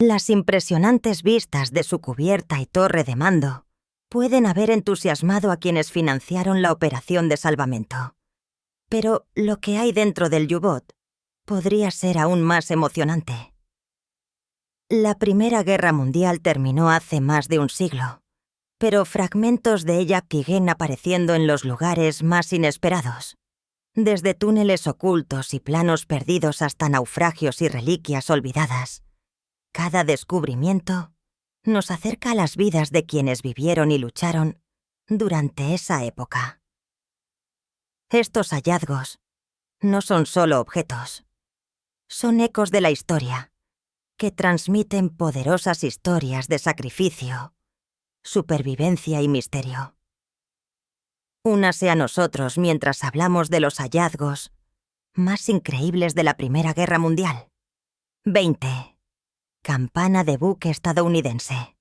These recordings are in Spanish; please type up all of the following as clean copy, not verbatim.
Las impresionantes vistas de su cubierta y torre de mando pueden haber entusiasmado a quienes financiaron la operación de salvamento. Pero lo que hay dentro del U-Boot podría ser aún más emocionante. La Primera Guerra Mundial terminó hace más de un siglo, pero fragmentos de ella siguen apareciendo en los lugares más inesperados, desde túneles ocultos y planos perdidos hasta naufragios y reliquias olvidadas. Cada descubrimiento nos acerca a las vidas de quienes vivieron y lucharon durante esa época. Estos hallazgos no son solo objetos, son ecos de la historia que transmiten poderosas historias de sacrificio, supervivencia y misterio. Únase a nosotros mientras hablamos de los hallazgos más increíbles de la Primera Guerra Mundial. 20. Campana de buque estadounidense.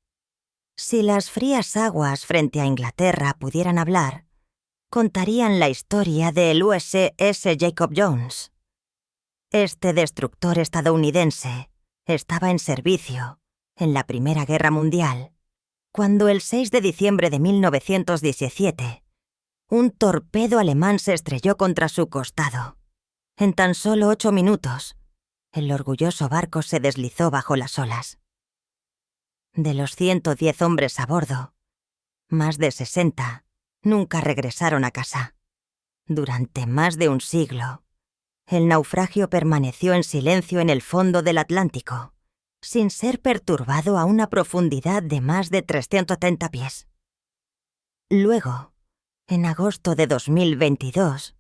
Si las frías aguas frente a Inglaterra pudieran hablar, contarían la historia del USS Jacob Jones. Este destructor estadounidense estaba en servicio en la Primera Guerra Mundial, cuando el 6 de diciembre de 1917, un torpedo alemán se estrelló contra su costado. En tan solo 8 minutos, el orgulloso barco se deslizó bajo las olas. De los 110 hombres a bordo, más de 60 nunca regresaron a casa. Durante más de un siglo, el naufragio permaneció en silencio en el fondo del Atlántico, sin ser perturbado a una profundidad de más de 330 pies. Luego, en agosto de 2022,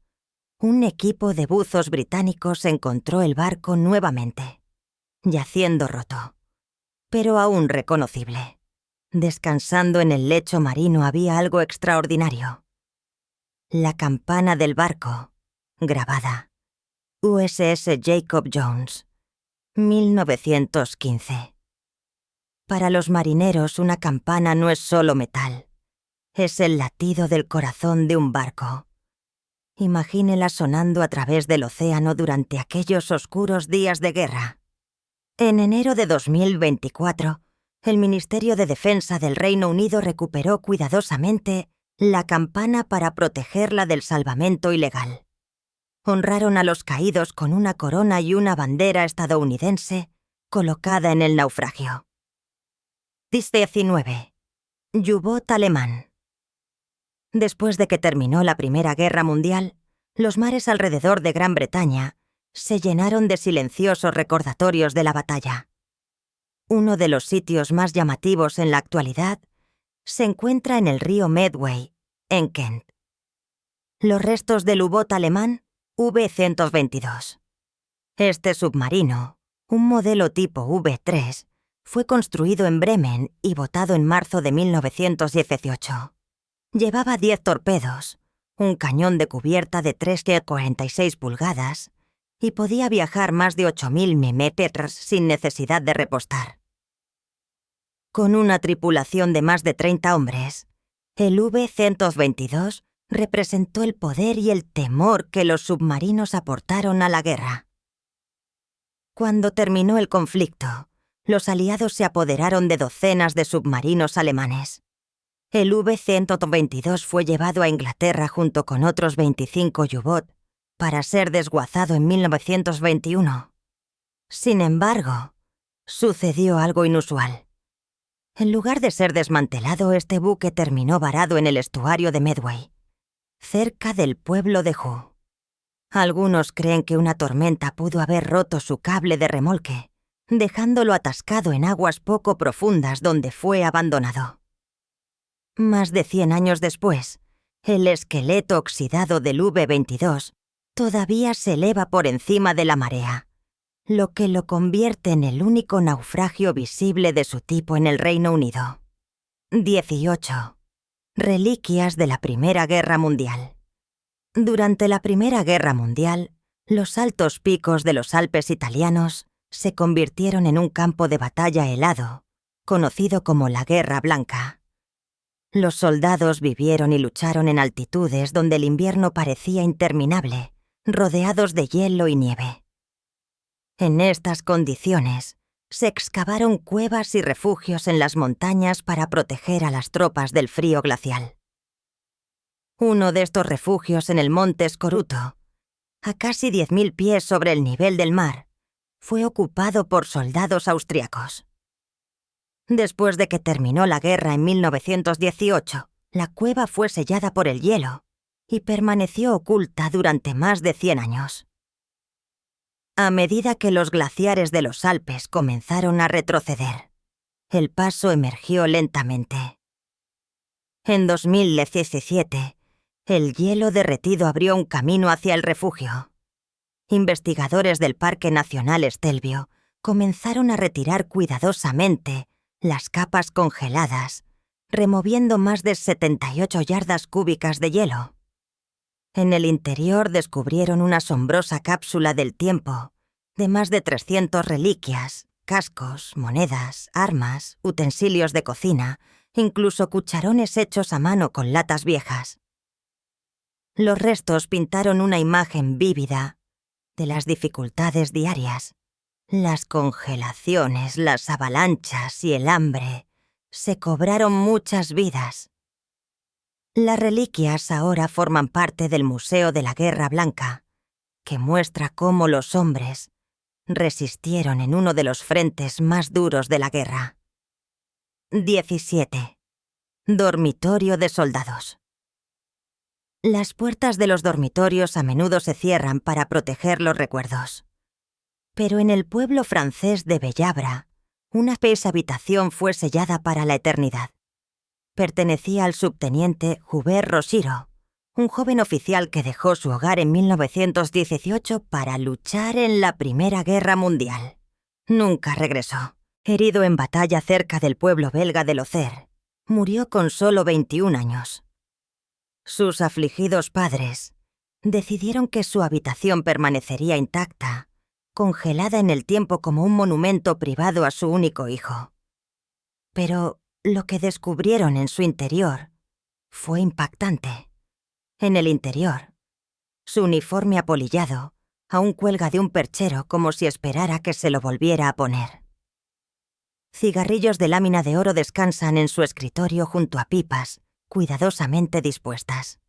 un equipo de buzos británicos encontró el barco nuevamente, yaciendo roto, pero aún reconocible. Descansando en el lecho marino había algo extraordinario. La campana del barco, grabada. USS Jacob Jones, 1915. Para los marineros, una campana no es solo metal, es el latido del corazón de un barco. Imagínela sonando a través del océano durante aquellos oscuros días de guerra. En enero de 2024, el Ministerio de Defensa del Reino Unido recuperó cuidadosamente la campana para protegerla del salvamento ilegal. Honraron a los caídos con una corona y una bandera estadounidense colocada en el naufragio. 19. U-Boot alemán. Después de que terminó la Primera Guerra Mundial, los mares alrededor de Gran Bretaña se llenaron de silenciosos recordatorios de la batalla. Uno de los sitios más llamativos en la actualidad se encuentra en el río Medway, en Kent. Los restos del U-Boot alemán V-122. Este submarino, un modelo tipo V-3, fue construido en Bremen y botado en marzo de 1918. Llevaba 10 torpedos, un cañón de cubierta de 3,46 pulgadas y podía viajar más de 8.000 mm sin necesidad de repostar. Con una tripulación de más de 30 hombres, el V-122 representó el poder y el temor que los submarinos aportaron a la guerra. Cuando terminó el conflicto, los aliados se apoderaron de docenas de submarinos alemanes. El V-122 fue llevado a Inglaterra junto con otros 25 U-Boot para ser desguazado en 1921. Sin embargo, sucedió algo inusual. En lugar de ser desmantelado, este buque terminó varado en el estuario de Medway, cerca del pueblo de Hull. Algunos creen que una tormenta pudo haber roto su cable de remolque, dejándolo atascado en aguas poco profundas donde fue abandonado. Más de 100 años después, el esqueleto oxidado del V-22 todavía se eleva por encima de la marea, lo que lo convierte en el único naufragio visible de su tipo en el Reino Unido. 18. Reliquias de la Primera Guerra Mundial. Durante la Primera Guerra Mundial, los altos picos de los Alpes italianos se convirtieron en un campo de batalla helado, conocido como la Guerra Blanca. Los soldados vivieron y lucharon en altitudes donde el invierno parecía interminable, rodeados de hielo y nieve. En estas condiciones, se excavaron cuevas y refugios en las montañas para proteger a las tropas del frío glacial. Uno de estos refugios en el monte Skoruto, a casi 10.000 pies sobre el nivel del mar, fue ocupado por soldados austriacos. Después de que terminó la guerra en 1918, la cueva fue sellada por el hielo y permaneció oculta durante más de 100 años. A medida que los glaciares de los Alpes comenzaron a retroceder, el paso emergió lentamente. En 2017, el hielo derretido abrió un camino hacia el refugio. Investigadores del Parque Nacional Stelvio comenzaron a retirar cuidadosamente las capas congeladas, removiendo más de 78 yardas cúbicas de hielo. En el interior descubrieron una asombrosa cápsula del tiempo de más de 300 reliquias, cascos, monedas, armas, utensilios de cocina, incluso cucharones hechos a mano con latas viejas. Los restos pintaron una imagen vívida de las dificultades diarias. Las congelaciones, las avalanchas y el hambre se cobraron muchas vidas. Las reliquias ahora forman parte del Museo de la Guerra Blanca, que muestra cómo los hombres resistieron en uno de los frentes más duros de la guerra. 17. Dormitorio de soldados. Las puertas de los dormitorios a menudo se cierran para proteger los recuerdos. Pero en el pueblo francés de Bellabra, una espesa habitación fue sellada para la eternidad. Pertenecía al subteniente Hubert Rochiro, un joven oficial que dejó su hogar en 1918 para luchar en la Primera Guerra Mundial. Nunca regresó. Herido en batalla cerca del pueblo belga de Lozère, murió con solo 21 años. Sus afligidos padres decidieron que su habitación permanecería intacta, congelada en el tiempo como un monumento privado a su único hijo. Pero lo que descubrieron en su interior fue impactante. En el interior, su uniforme apolillado aún cuelga de un perchero como si esperara que se lo volviera a poner. Cigarrillos de lámina de oro descansan en su escritorio junto a pipas cuidadosamente dispuestas.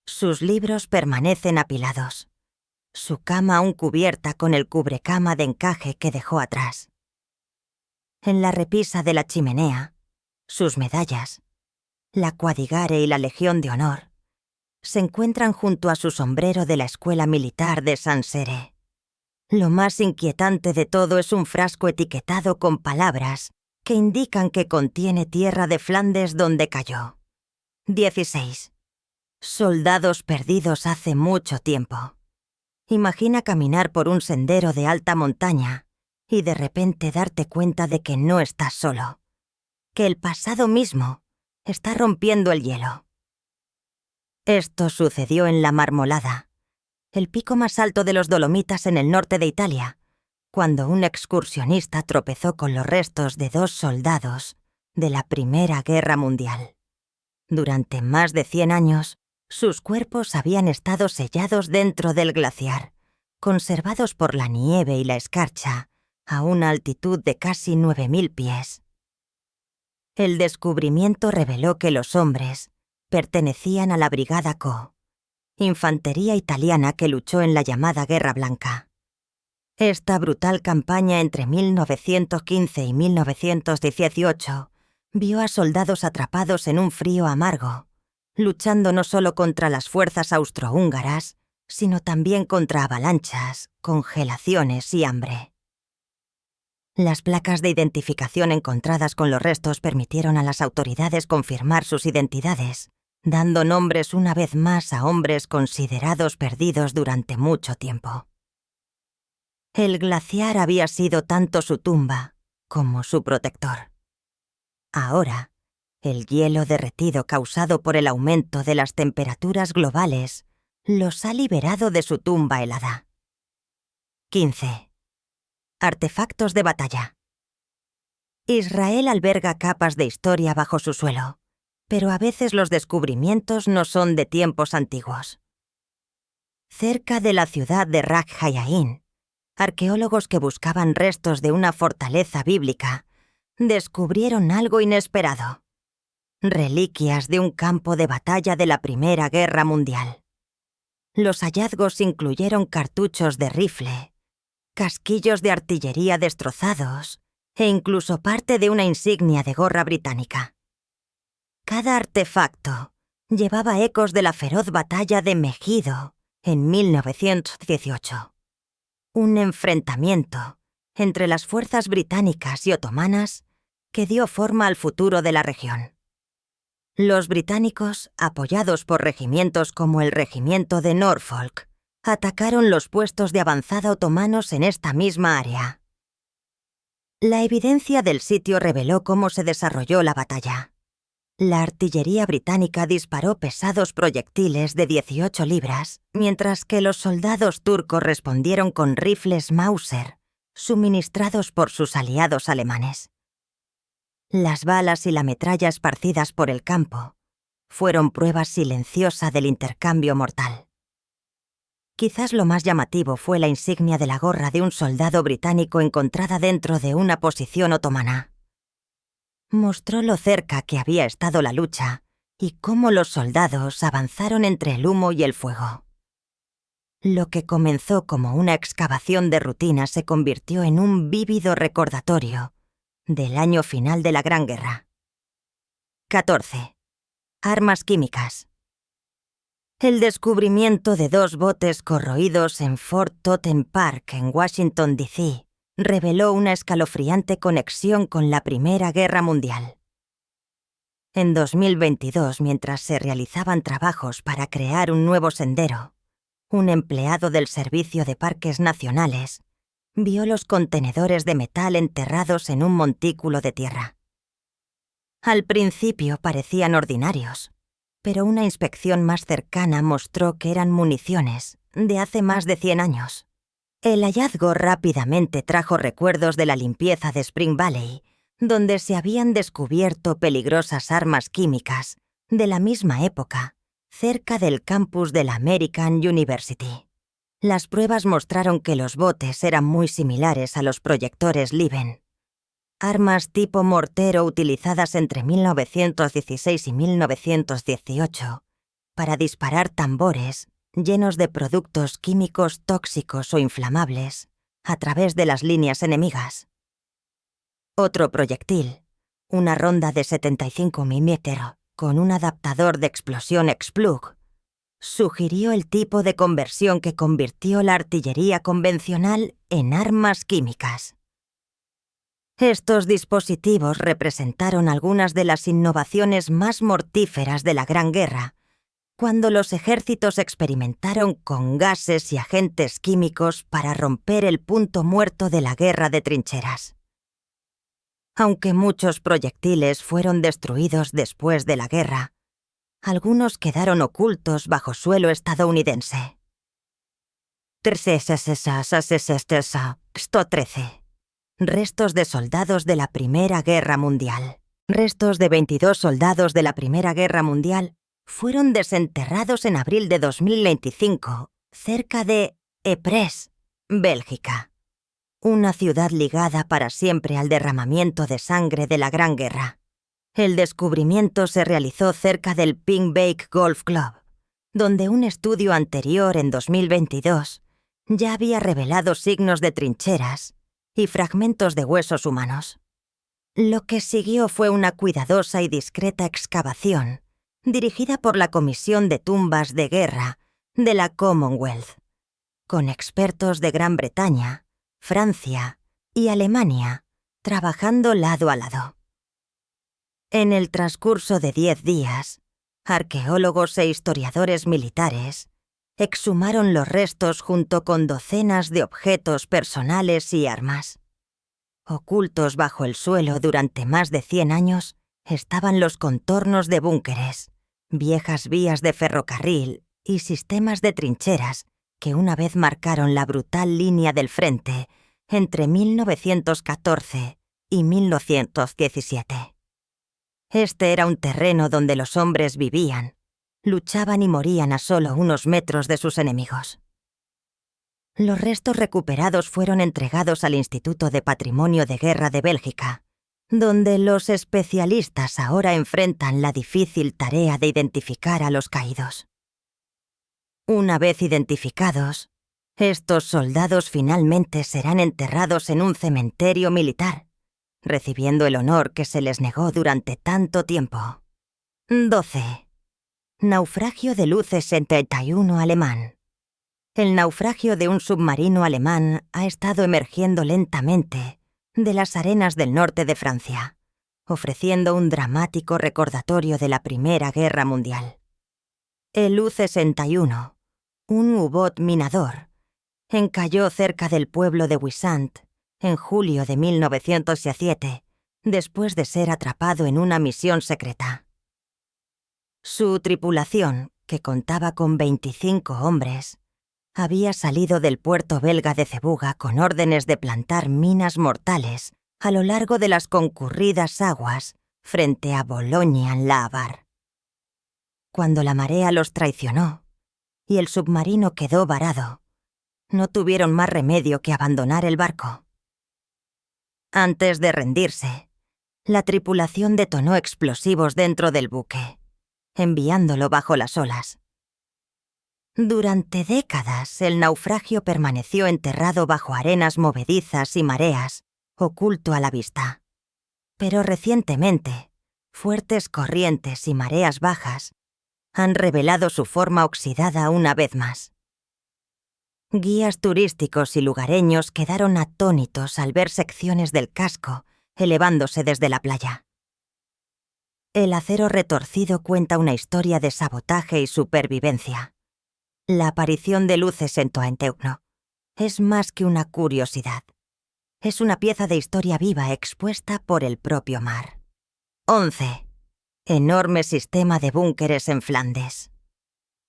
Sus libros permanecen apilados. Su cama aún cubierta con el cubrecama de encaje que dejó atrás. En la repisa de la chimenea, sus medallas, la Quadigare y la Legión de Honor, se encuentran junto a su sombrero de la Escuela Militar de Saint-Céré. Lo más inquietante de todo es un frasco etiquetado con palabras que indican que contiene tierra de Flandes donde cayó. 16. Soldados perdidos hace mucho tiempo. Imagina caminar por un sendero de alta montaña y de repente darte cuenta de que no estás solo, que el pasado mismo está rompiendo el hielo. Esto sucedió en la Marmolada, el pico más alto de los Dolomitas en el norte de Italia, cuando un excursionista tropezó con los restos de 2 soldados de la Primera Guerra Mundial. Durante más de 100 años, sus cuerpos habían estado sellados dentro del glaciar, conservados por la nieve y la escarcha, a una altitud de casi 9.000 pies. El descubrimiento reveló que los hombres pertenecían a la Brigada Co, infantería italiana que luchó en la llamada Guerra Blanca. Esta brutal campaña entre 1915 y 1918 vio a soldados atrapados en un frío amargo, luchando no solo contra las fuerzas austrohúngaras, sino también contra avalanchas, congelaciones y hambre. Las placas de identificación encontradas con los restos permitieron a las autoridades confirmar sus identidades, dando nombres una vez más a hombres considerados perdidos durante mucho tiempo. El glaciar había sido tanto su tumba como su protector. Ahora, el hielo derretido causado por el aumento de las temperaturas globales los ha liberado de su tumba helada. 15. Artefactos de batalla. Israel alberga capas de historia bajo su suelo, pero a veces los descubrimientos no son de tiempos antiguos. Cerca de la ciudad de Rak Hayyain, arqueólogos que buscaban restos de una fortaleza bíblica descubrieron algo inesperado: reliquias de un campo de batalla de la Primera Guerra Mundial. Los hallazgos incluyeron cartuchos de rifle, casquillos de artillería destrozados e incluso parte de una insignia de gorra británica. Cada artefacto llevaba ecos de la feroz batalla de Megido en 1918. Un enfrentamiento entre las fuerzas británicas y otomanas que dio forma al futuro de la región. Los británicos, apoyados por regimientos como el regimiento de Norfolk, atacaron los puestos de avanzada otomanos en esta misma área. La evidencia del sitio reveló cómo se desarrolló la batalla. La artillería británica disparó pesados proyectiles de 18 libras, mientras que los soldados turcos respondieron con rifles Mauser, suministrados por sus aliados alemanes. Las balas y la metralla esparcidas por el campo fueron prueba silenciosa del intercambio mortal. Quizás lo más llamativo fue la insignia de la gorra de un soldado británico encontrada dentro de una posición otomana. Mostró lo cerca que había estado la lucha y cómo los soldados avanzaron entre el humo y el fuego. Lo que comenzó como una excavación de rutina se convirtió en un vívido recordatorio del año final de la Gran Guerra. 14. Armas químicas. El descubrimiento de 2 botes corroídos en Fort Totten Park, en Washington, D.C., reveló una escalofriante conexión con la Primera Guerra Mundial. En 2022, mientras se realizaban trabajos para crear un nuevo sendero, un empleado del Servicio de Parques Nacionales vio los contenedores de metal enterrados en un montículo de tierra. Al principio parecían ordinarios, pero una inspección más cercana mostró que eran municiones de hace más de 100 años. El hallazgo rápidamente trajo recuerdos de la limpieza de Spring Valley, donde se habían descubierto peligrosas armas químicas de la misma época, cerca del campus de la American University. Las pruebas mostraron que los botes eran muy similares a los proyectores Lieben, armas tipo mortero utilizadas entre 1916 y 1918 para disparar tambores llenos de productos químicos tóxicos o inflamables a través de las líneas enemigas. Otro proyectil, una ronda de 75 milímetros con un adaptador de explosión Explug, sugirió el tipo de conversión que convirtió la artillería convencional en armas químicas. Estos dispositivos representaron algunas de las innovaciones más mortíferas de la Gran Guerra, cuando los ejércitos experimentaron con gases y agentes químicos para romper el punto muerto de la guerra de trincheras. Aunque muchos proyectiles fueron destruidos después de la guerra, algunos quedaron ocultos bajo suelo estadounidense. 13. Restos de soldados de la Primera Guerra Mundial. Restos de 22 soldados de la Primera Guerra Mundial fueron desenterrados en abril de 2025, cerca de Ypres, Bélgica, una ciudad ligada para siempre al derramamiento de sangre de la Gran Guerra. El descubrimiento se realizó cerca del Pink Bake Golf Club, donde un estudio anterior en 2022 ya había revelado signos de trincheras y fragmentos de huesos humanos. Lo que siguió fue una cuidadosa y discreta excavación dirigida por la Comisión de Tumbas de Guerra de la Commonwealth, con expertos de Gran Bretaña, Francia y Alemania trabajando lado a lado. En el transcurso de 10 días, arqueólogos e historiadores militares exhumaron los restos junto con docenas de objetos personales y armas. Ocultos bajo el suelo durante más de 100 años estaban los contornos de búnkeres, viejas vías de ferrocarril y sistemas de trincheras que una vez marcaron la brutal línea del frente entre 1914 y 1917. Este era un terreno donde los hombres vivían, luchaban y morían a solo unos metros de sus enemigos. Los restos recuperados fueron entregados al Instituto de Patrimonio de Guerra de Bélgica, donde los especialistas ahora enfrentan la difícil tarea de identificar a los caídos. Una vez identificados, estos soldados finalmente serán enterrados en un cementerio militar, recibiendo el honor que se les negó durante tanto tiempo. 12. Naufragio del U-61 alemán. El naufragio de un submarino alemán ha estado emergiendo lentamente de las arenas del norte de Francia, ofreciendo un dramático recordatorio de la Primera Guerra Mundial. El U-61, un U-boot minador, encalló cerca del pueblo de Ouessant en julio de 1907, después de ser atrapado en una misión secreta. Su tripulación, que contaba con 25 hombres, había salido del puerto belga de Cebuga con órdenes de plantar minas mortales a lo largo de las concurridas aguas frente a Boulogne-en-la-Var. Cuando la marea los traicionó y el submarino quedó varado, no tuvieron más remedio que abandonar el barco. Antes de rendirse, la tripulación detonó explosivos dentro del buque, enviándolo bajo las olas. Durante décadas, el naufragio permaneció enterrado bajo arenas movedizas y mareas, oculto a la vista. Pero recientemente, fuertes corrientes y mareas bajas han revelado su forma oxidada una vez más. Guías turísticos y lugareños quedaron atónitos al ver secciones del casco elevándose desde la playa. El acero retorcido cuenta una historia de sabotaje y supervivencia. La aparición de luces en Toanteugno es más que una curiosidad. Es una pieza de historia viva expuesta por el propio mar. 11. Enorme sistema de búnkeres en Flandes.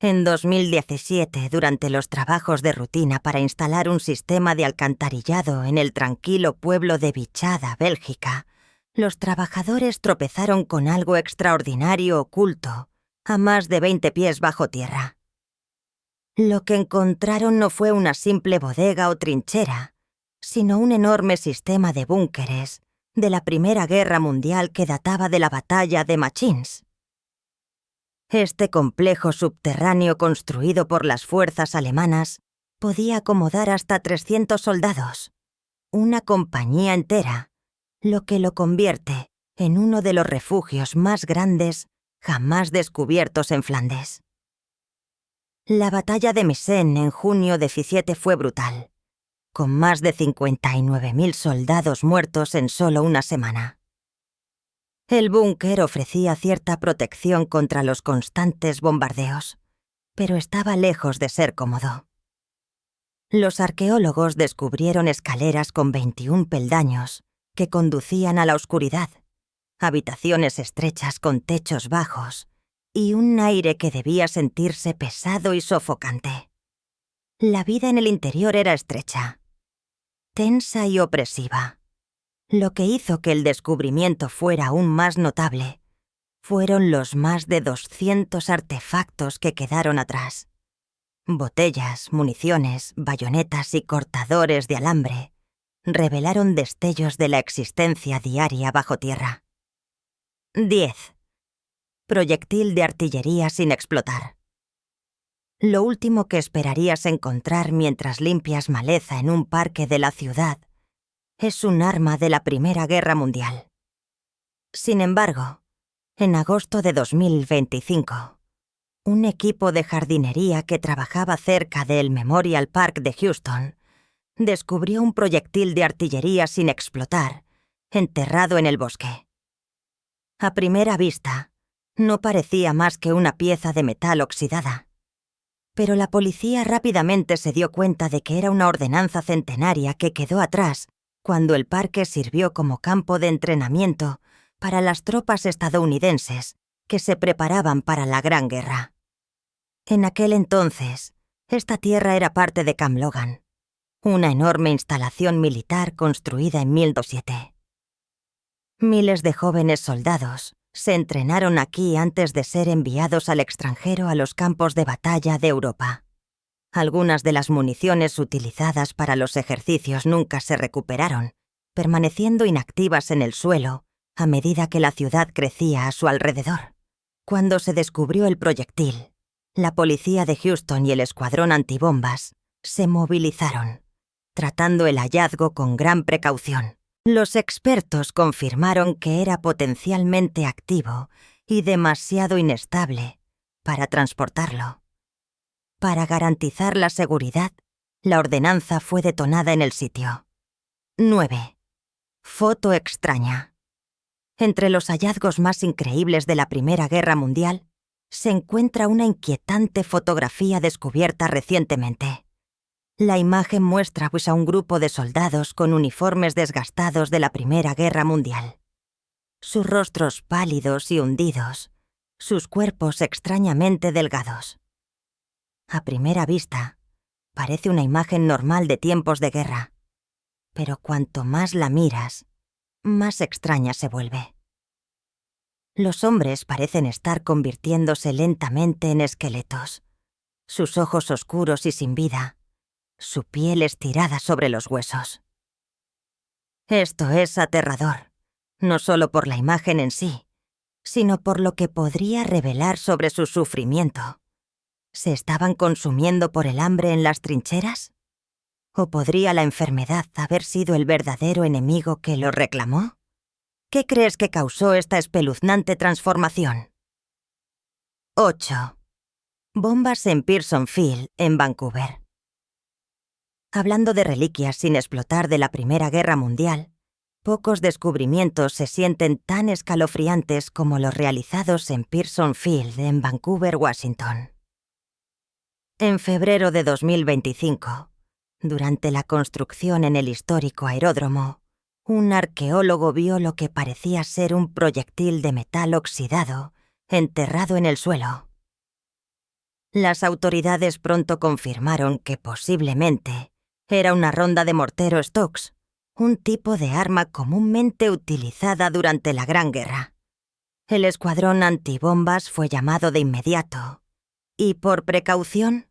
En 2017, durante los trabajos de rutina para instalar un sistema de alcantarillado en el tranquilo pueblo de Vichada, Bélgica, los trabajadores tropezaron con algo extraordinario oculto, a más de 20 pies bajo tierra. Lo que encontraron no fue una simple bodega o trinchera, sino un enorme sistema de búnkeres de la Primera Guerra Mundial que databa de la batalla de Machins. Este complejo subterráneo construido por las fuerzas alemanas podía acomodar hasta 300 soldados, una compañía entera, lo que lo convierte en uno de los refugios más grandes jamás descubiertos en Flandes. La batalla de Messines en junio de 17 fue brutal, con más de 59.000 soldados muertos en solo una semana. El búnker ofrecía cierta protección contra los constantes bombardeos, pero estaba lejos de ser cómodo. Los arqueólogos descubrieron escaleras con 21 peldaños que conducían a la oscuridad, habitaciones estrechas con techos bajos y un aire que debía sentirse pesado y sofocante. La vida en el interior era estrecha, tensa y opresiva. Lo que hizo que el descubrimiento fuera aún más notable fueron los más de 200 artefactos que quedaron atrás. Botellas, municiones, bayonetas y cortadores de alambre revelaron destellos de la existencia diaria bajo tierra. 10. Proyectil de artillería sin explotar. Lo último que esperarías encontrar mientras limpias maleza en un parque de la ciudad es un arma de la Primera Guerra Mundial. Sin embargo, en agosto de 2025, un equipo de jardinería que trabajaba cerca del Memorial Park de Houston descubrió un proyectil de artillería sin explotar, enterrado en el bosque. A primera vista, no parecía más que una pieza de metal oxidada, pero la policía rápidamente se dio cuenta de que era una ordenanza centenaria que quedó atrás cuando el parque sirvió como campo de entrenamiento para las tropas estadounidenses que se preparaban para la Gran Guerra. En aquel entonces, esta tierra era parte de Camp Logan, una enorme instalación militar construida en 1907. Miles de jóvenes soldados se entrenaron aquí antes de ser enviados al extranjero a los campos de batalla de Europa. Algunas de las municiones utilizadas para los ejercicios nunca se recuperaron, permaneciendo inactivas en el suelo a medida que la ciudad crecía a su alrededor. Cuando se descubrió el proyectil, la policía de Houston y el escuadrón antibombas se movilizaron, tratando el hallazgo con gran precaución. Los expertos confirmaron que era potencialmente activo y demasiado inestable para transportarlo. Para garantizar la seguridad, la ordenanza fue detonada en el sitio. 9. Foto extraña. Entre los hallazgos más increíbles de la Primera Guerra Mundial, se encuentra una inquietante fotografía descubierta recientemente. La imagen muestra a un grupo de soldados con uniformes desgastados de la Primera Guerra Mundial. Sus rostros pálidos y hundidos, sus cuerpos extrañamente delgados. A primera vista, parece una imagen normal de tiempos de guerra, pero cuanto más la miras, más extraña se vuelve. Los hombres parecen estar convirtiéndose lentamente en esqueletos, sus ojos oscuros y sin vida, su piel estirada sobre los huesos. Esto es aterrador, no solo por la imagen en sí, sino por lo que podría revelar sobre su sufrimiento. ¿Se estaban consumiendo por el hambre en las trincheras? ¿O podría la enfermedad haber sido el verdadero enemigo que lo reclamó? ¿Qué crees que causó esta espeluznante transformación? 8. Bombas en Pearson Field, en Vancouver. Hablando de reliquias sin explotar de la Primera Guerra Mundial, pocos descubrimientos se sienten tan escalofriantes como los realizados en Pearson Field, en Vancouver, Washington. En febrero de 2025, durante la construcción en el histórico aeródromo, un arqueólogo vio lo que parecía ser un proyectil de metal oxidado enterrado en el suelo. Las autoridades pronto confirmaron que posiblemente era una ronda de mortero Stokes, un tipo de arma comúnmente utilizada durante la Gran Guerra. El escuadrón antibombas fue llamado de inmediato y, por precaución,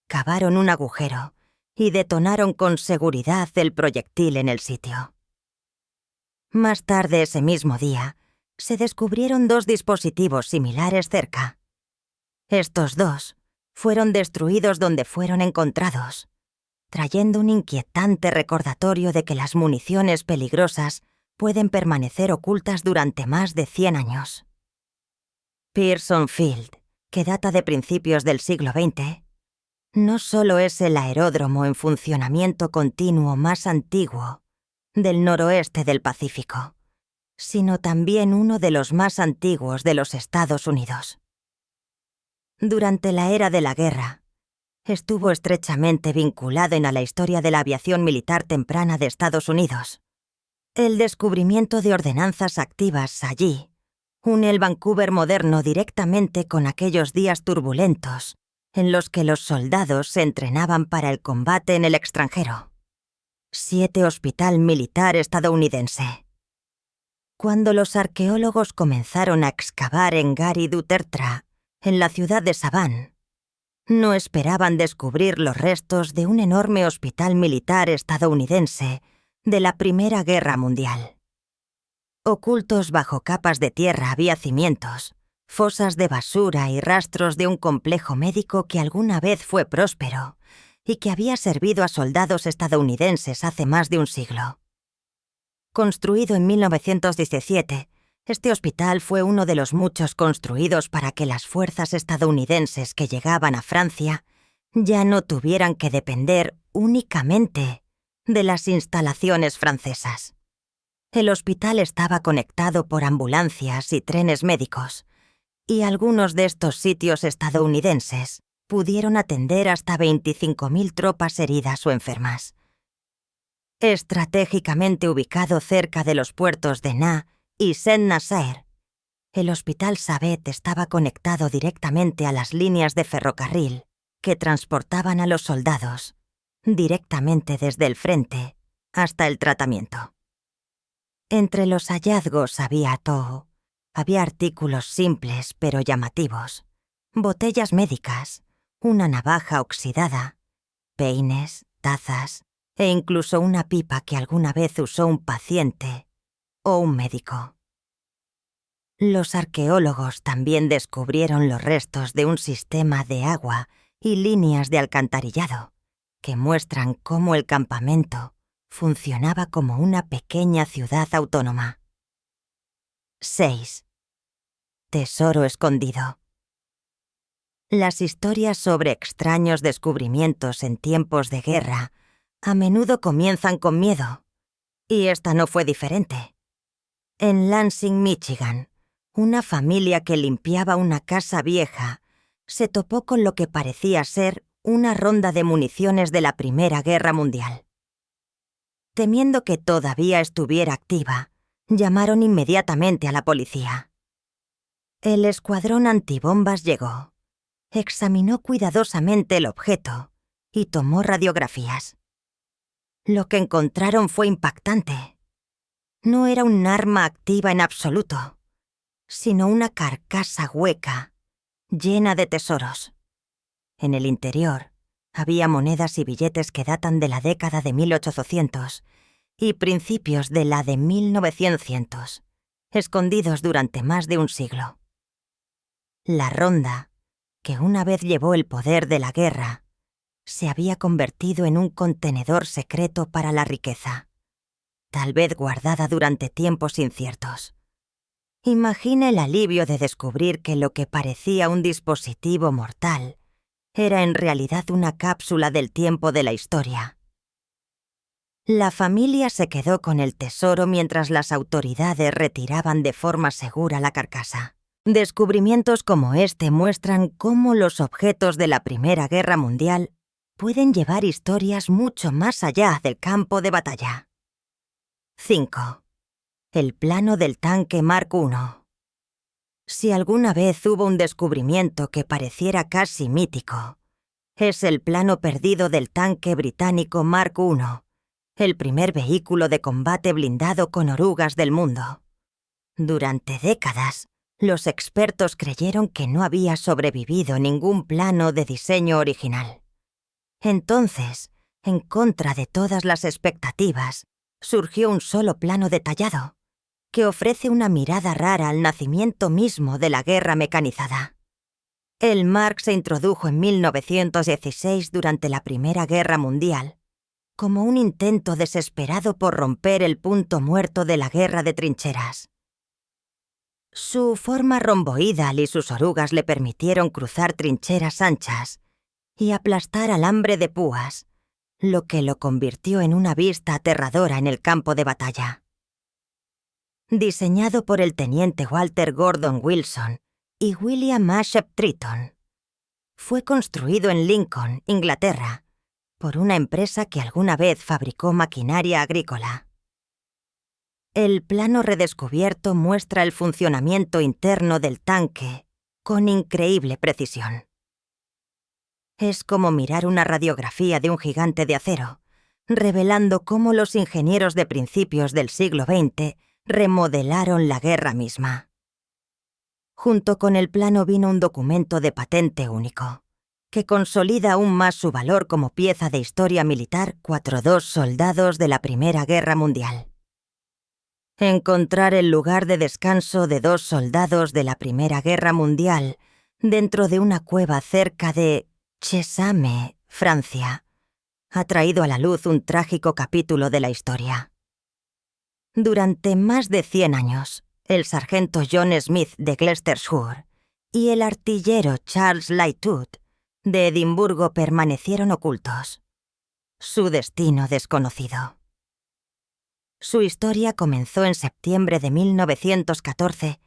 cavaron un agujero y detonaron con seguridad el proyectil en el sitio. Más tarde ese mismo día, se descubrieron 2 dispositivos similares cerca. Estos 2 fueron destruidos donde fueron encontrados, trayendo un inquietante recordatorio de que las municiones peligrosas pueden permanecer ocultas durante más de 100 años. Pearson Field, que data de principios del siglo XX, no solo es el aeródromo en funcionamiento continuo más antiguo del noroeste del Pacífico, sino también uno de los más antiguos de los Estados Unidos. Durante la era de la guerra, estuvo estrechamente vinculado a la historia de la aviación militar temprana de Estados Unidos. El descubrimiento de ordenanzas activas allí une el Vancouver moderno directamente con aquellos días turbulentos en los que los soldados se entrenaban para el combate en el extranjero. 7 Hospital Militar estadounidense. Cuando los arqueólogos comenzaron a excavar en Gary du Tertre, en la ciudad de Savannah, no esperaban descubrir los restos de un enorme hospital militar estadounidense de la Primera Guerra Mundial. Ocultos bajo capas de tierra había cimientos, fosas de basura y rastros de un complejo médico que alguna vez fue próspero y que había servido a soldados estadounidenses hace más de un siglo. Construido en 1917, este hospital fue uno de los muchos construidos para que las fuerzas estadounidenses que llegaban a Francia ya no tuvieran que depender únicamente de las instalaciones francesas. El hospital estaba conectado por ambulancias y trenes médicos, y algunos de estos sitios estadounidenses pudieron atender hasta 25.000 tropas heridas o enfermas. Estratégicamente ubicado cerca de los puertos de Na y Saint-Nazaire, el Hospital Sabet estaba conectado directamente a las líneas de ferrocarril que transportaban a los soldados directamente desde el frente hasta el tratamiento. Entre los hallazgos había todo. Había artículos simples pero llamativos, botellas médicas, una navaja oxidada peines, tazas e incluso una pipa que alguna vez usó un paciente o un médico. Los arqueólogos también descubrieron los restos de un sistema de agua y líneas de alcantarillado que muestran cómo el campamento funcionaba como una pequeña ciudad autónoma. 6. Tesoro escondido. Las historias sobre extraños descubrimientos en tiempos de guerra a menudo comienzan con miedo, y esta no fue diferente. En Lansing, Michigan, una familia que limpiaba una casa vieja se topó con lo que parecía ser una ronda de municiones de la Primera Guerra Mundial. Temiendo que todavía estuviera activa, llamaron inmediatamente a la policía. El escuadrón antibombas llegó, examinó cuidadosamente el objeto y tomó radiografías. Lo que encontraron fue impactante. No era un arma activa en absoluto, sino una carcasa hueca, llena de tesoros. En el interior había monedas y billetes que datan de la década de 1800 y principios de la de 1900, escondidos durante más de un siglo. La ronda, que una vez llevó el poder de la guerra, se había convertido en un contenedor secreto para la riqueza, tal vez guardada durante tiempos inciertos. Imagine el alivio de descubrir que lo que parecía un dispositivo mortal era en realidad una cápsula del tiempo de la historia. La familia se quedó con el tesoro mientras las autoridades retiraban de forma segura la carcasa. Descubrimientos como este muestran cómo los objetos de la Primera Guerra Mundial pueden llevar historias mucho más allá del campo de batalla. 5. El plano del tanque Mark I. Si alguna vez hubo un descubrimiento que pareciera casi mítico, es el plano perdido del tanque británico Mark I, el primer vehículo de combate blindado con orugas del mundo. Durante décadas, los expertos creyeron que no había sobrevivido ningún plano de diseño original. Entonces, en contra de todas las expectativas, surgió un solo plano detallado, que ofrece una mirada rara al nacimiento mismo de la guerra mecanizada. El Mark se introdujo en 1916 durante la Primera Guerra Mundial, como un intento desesperado por romper el punto muerto de la guerra de trincheras. Su forma romboidal y sus orugas le permitieron cruzar trincheras anchas y aplastar alambre de púas, lo que lo convirtió en una vista aterradora en el campo de batalla. Diseñado por el teniente Walter Gordon Wilson y William Ashep Triton, fue construido en Lincoln, Inglaterra, por una empresa que alguna vez fabricó maquinaria agrícola. El plano redescubierto muestra el funcionamiento interno del tanque con increíble precisión. Es como mirar una radiografía de un gigante de acero, revelando cómo los ingenieros de principios del siglo XX remodelaron la guerra misma. Junto con el plano vino un documento de patente único, que consolida aún más su valor como pieza de historia militar. 2 soldados de la Primera Guerra Mundial. Encontrar el lugar de descanso de 2 soldados de la Primera Guerra Mundial dentro de una cueva cerca de Chessame, Francia, ha traído a la luz un trágico capítulo de la historia. Durante más de 100 años, el sargento John Smith de Gloucestershire y el artillero Charles Lightwood de Edimburgo permanecieron ocultos. Su destino desconocido. Su historia comenzó en septiembre de 1914,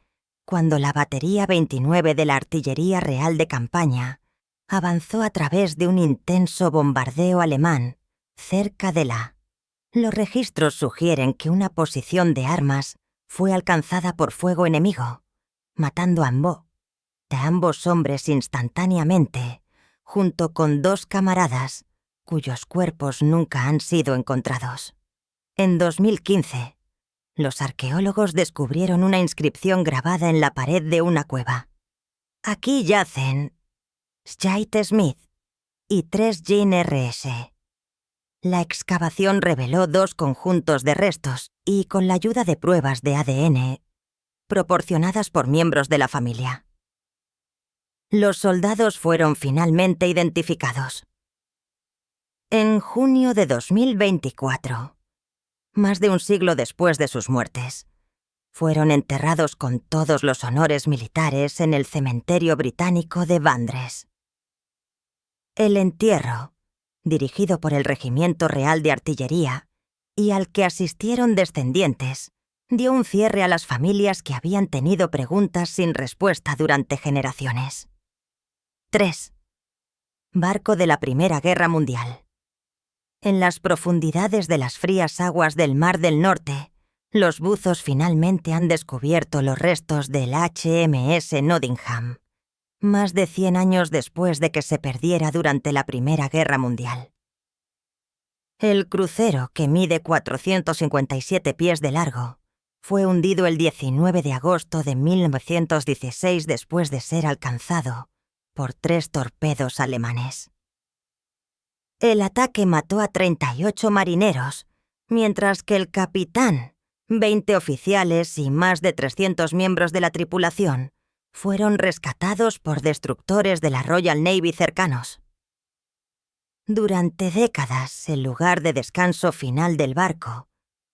cuando la Batería 29 de la Artillería Real de Campaña avanzó a través de un intenso bombardeo alemán cerca de la. Los registros sugieren que una posición de armas fue alcanzada por fuego enemigo, matando a ambos hombres instantáneamente, junto con 2 camaradas cuyos cuerpos nunca han sido encontrados. En 2015, los arqueólogos descubrieron una inscripción grabada en la pared de una cueva. Aquí yacen Scheidt Smith y 3 GNRS. La excavación reveló 2 conjuntos de restos y con la ayuda de pruebas de ADN proporcionadas por miembros de la familia. Los soldados fueron finalmente identificados. En junio de 2024, más de un siglo después de sus muertes, fueron enterrados con todos los honores militares en el cementerio británico de Vandres. El entierro, dirigido por el Regimiento Real de Artillería y al que asistieron descendientes, dio un cierre a las familias que habían tenido preguntas sin respuesta durante generaciones. 3. Barco de la Primera Guerra Mundial. En las profundidades de las frías aguas del Mar del Norte, los buzos finalmente han descubierto los restos del HMS Nottingham, más de 100 años después de que se perdiera durante la Primera Guerra Mundial. El crucero, que mide 457 pies de largo, fue hundido el 19 de agosto de 1916 después de ser alcanzado por 3 torpedos alemanes. El ataque mató a 38 marineros, mientras que el capitán, 20 oficiales y más de 300 miembros de la tripulación fueron rescatados por destructores de la Royal Navy cercanos. Durante décadas, el lugar de descanso final del barco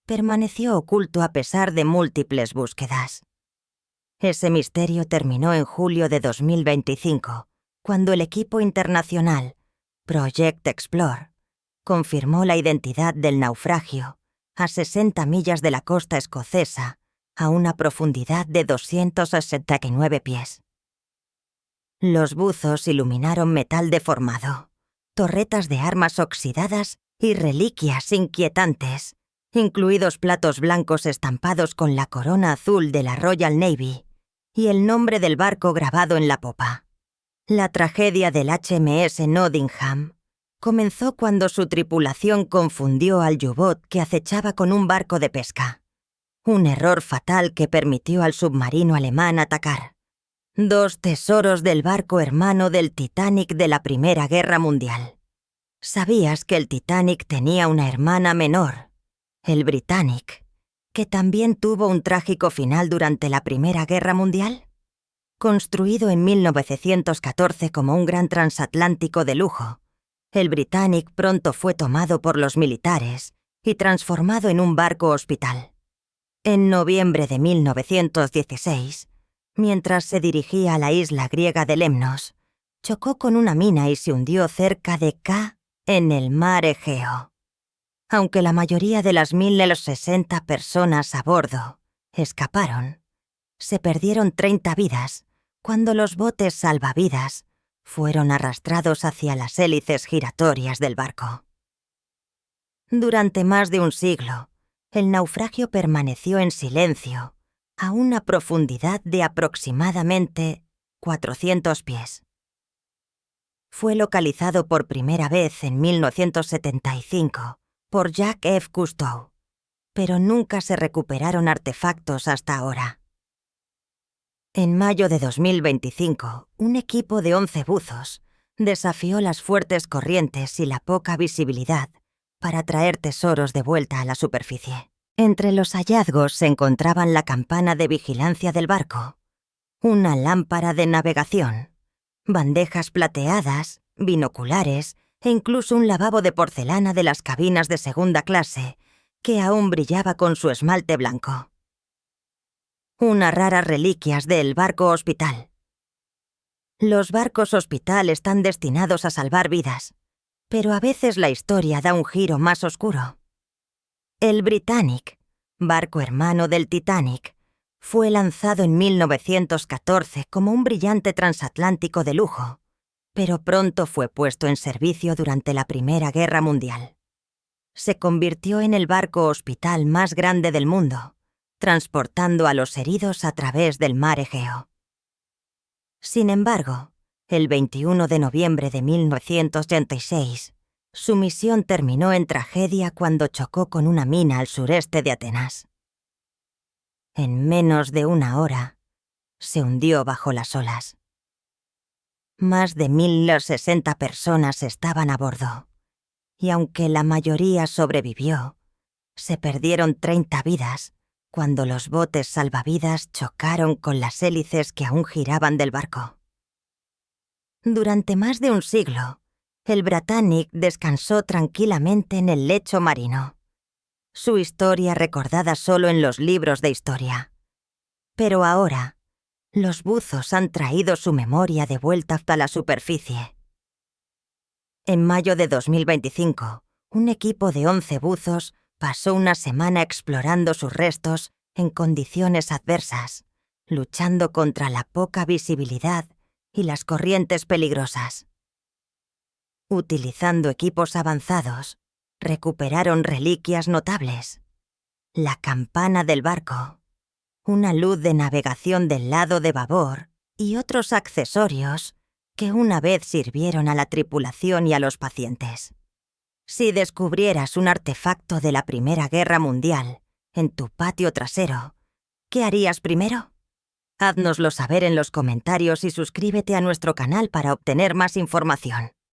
permaneció oculto a pesar de múltiples búsquedas. Ese misterio terminó en julio de 2025, cuando el equipo internacional Project Explore confirmó la identidad del naufragio a 60 millas de la costa escocesa, a una profundidad de 269 pies. Los buzos iluminaron metal deformado, torretas de armas oxidadas y reliquias inquietantes, incluidos platos blancos estampados con la corona azul de la Royal Navy y el nombre del barco grabado en la popa. La tragedia del HMS Nottingham comenzó cuando su tripulación confundió al U-Boot que acechaba con un barco de pesca. Un error fatal que permitió al submarino alemán atacar 2 tesoros del barco hermano del Titanic de la Primera Guerra Mundial. ¿Sabías que el Titanic tenía una hermana menor, el Britannic, que también tuvo un trágico final durante la Primera Guerra Mundial? Construido en 1914 como un gran transatlántico de lujo, el Britannic pronto fue tomado por los militares y transformado en un barco hospital. En noviembre de 1916, mientras se dirigía a la isla griega de Lemnos, chocó con una mina y se hundió cerca de K en el mar Egeo. Aunque la mayoría de las 1.060 personas a bordo escaparon, se perdieron 30 vidas cuando los botes salvavidas fueron arrastrados hacia las hélices giratorias del barco. Durante más de un siglo, el naufragio permaneció en silencio a una profundidad de aproximadamente 400 pies. Fue localizado por primera vez en 1975 por Jacques F. Cousteau, pero nunca se recuperaron artefactos hasta ahora. En mayo de 2025, un equipo de 11 buzos desafió las fuertes corrientes y la poca visibilidad para traer tesoros de vuelta a la superficie. Entre los hallazgos se encontraban la campana de vigilancia del barco, una lámpara de navegación, bandejas plateadas, binoculares e incluso un lavabo de porcelana de las cabinas de segunda clase que aún brillaba con su esmalte blanco. Unas raras reliquias del barco hospital. Los barcos hospital están destinados a salvar vidas, pero a veces la historia da un giro más oscuro. El Britannic, barco hermano del Titanic, fue lanzado en 1914 como un brillante transatlántico de lujo, pero pronto fue puesto en servicio durante la Primera Guerra Mundial. Se convirtió en el barco hospital más grande del mundo, transportando a los heridos a través del mar Egeo. Sin embargo, el 21 de noviembre de 1986, su misión terminó en tragedia cuando chocó con una mina al sureste de Atenas. En menos de una hora, se hundió bajo las olas. Más de 1.060 personas estaban a bordo, y aunque la mayoría sobrevivió, se perdieron 30 vidas cuando los botes salvavidas chocaron con las hélices que aún giraban del barco. Durante más de un siglo, el Britannic descansó tranquilamente en el lecho marino. Su historia recordada solo en los libros de historia. Pero ahora, los buzos han traído su memoria de vuelta hasta la superficie. En mayo de 2025, un equipo de 11 buzos pasó una semana explorando sus restos en condiciones adversas, luchando contra la poca visibilidad y las corrientes peligrosas. Utilizando equipos avanzados, recuperaron reliquias notables. La campana del barco, una luz de navegación del lado de babor y otros accesorios que una vez sirvieron a la tripulación y a los pacientes. Si descubrieras un artefacto de la Primera Guerra Mundial en tu patio trasero, ¿qué harías primero? Háznoslo saber en los comentarios y suscríbete a nuestro canal para obtener más información.